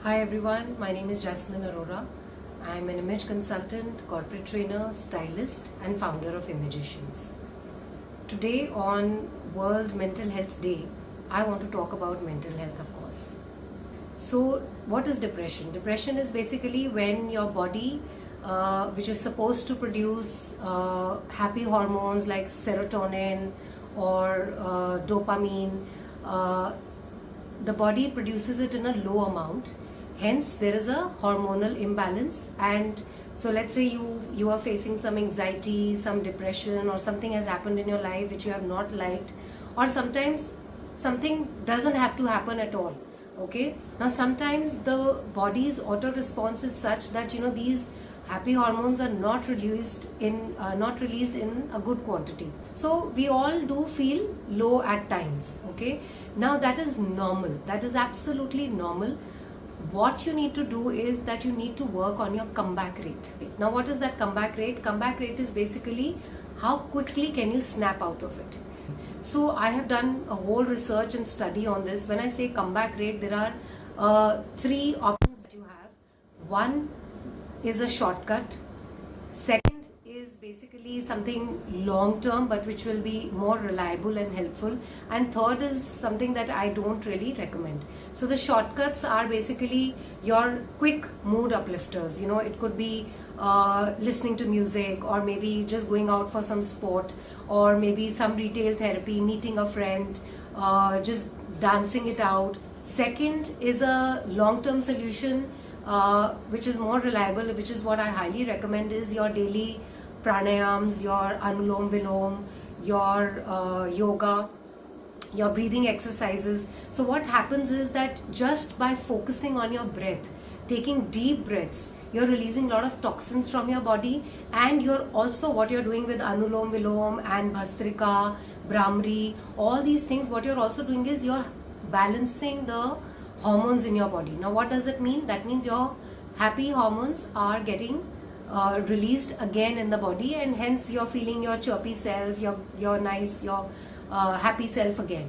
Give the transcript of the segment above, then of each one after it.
Hi everyone, my name is Jasmine Arora. I am an image consultant, corporate trainer, stylist and founder of Imagicians. Today on World Mental Health Day, I want to talk about mental health, of course. So what is depression? Depression is basically when your body, which is supposed to produce happy hormones like serotonin or dopamine, the body produces it in a low amount. Hence there is a hormonal imbalance, and so let's say you are facing some anxiety, some depression, or something has happened in your life which you have not liked, or sometimes something doesn't have to happen at all. Okay, now sometimes the body's auto response is such that these happy hormones are not released in a good quantity, so we all do feel low at times. Okay, now that is normal, that is absolutely normal. What you need to do is that you need to work on your comeback rate. Now what is that comeback rate? Comeback rate is basically how quickly can you snap out of it. So I have done a whole research and study on this. When I say comeback rate, there are three options that you have. One is a shortcut. Second is basically something long term but which will be more reliable and helpful. And third is something that I don't really recommend. So the shortcuts are basically your quick mood uplifters. It could be listening to music, or maybe just going out for some sport, or maybe some retail therapy, meeting a friend, just dancing it out. Second is a long-term solution, which is more reliable, which is what I highly recommend, is your daily pranayams, your anulom vilom, your yoga, your breathing exercises. So what happens is that just by focusing on your breath, taking deep breaths, you're releasing a lot of toxins from your body, and you're also, what you're doing with anulom vilom and bhastrika, brahmari, all these things, what you're also doing is you're balancing the hormones in your body. Now what does it mean? That means your happy hormones are getting released again in the body, and hence you're feeling your chirpy self, your nice, your happy self again.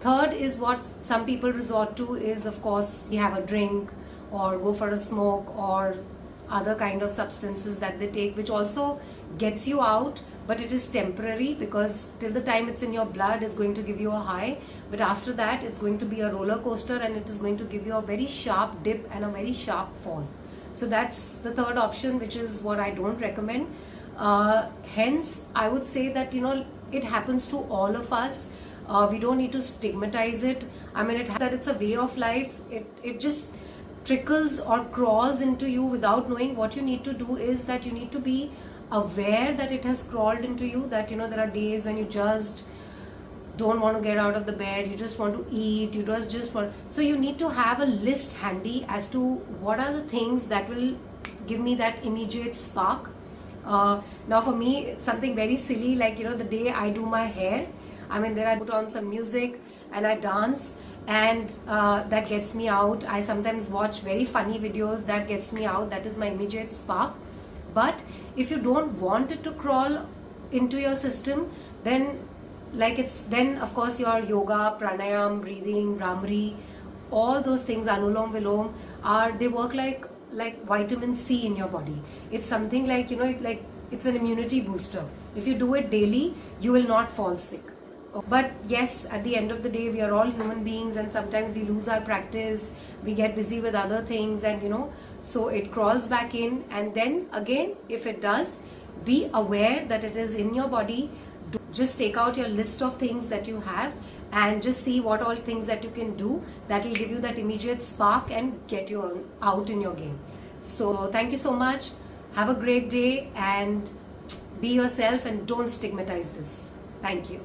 Third is what some people resort to is, of course, you have a drink or go for a smoke or other kind of substances that they take, which also gets you out, but it is temporary, because till the time it's in your blood, it's going to give you a high, but after that it's going to be a roller coaster, and it is going to give you a very sharp dip and a very sharp fall. So that's the third option, which is what I don't recommend. Hence I would say that it happens to all of us. We don't need to stigmatize it. I mean, that it's a way of life. It just trickles or crawls into you without knowing. What you need to do is that you need to be aware that it has crawled into you, that there are days when you just don't want to get out of the bed, you just want to eat, you just want, so you need to have a list handy as to what are the things that will give me that immediate spark. Now for me, it's something very silly, like the day I do my hair, I mean, there I put on some music and I dance, and that gets me out. I sometimes watch very funny videos, that gets me out, that is my immediate spark. But if you don't want it to crawl into your system, then then of course your yoga, pranayam, breathing, brahmari, all those things, anulom vilom, they work like vitamin C in your body. It's something like it's an immunity booster. If you do it daily, you will not fall sick. But yes, at the end of the day, we are all human beings, and sometimes we lose our practice, we get busy with other things, and so it crawls back in. And then again, if it does, be aware that it is in your body. Just take out your list of things that you have and just see what all things that you can do that will give you that immediate spark and get you out in your game. So thank you so much. Have a great day and be yourself, and don't stigmatize this. Thank you.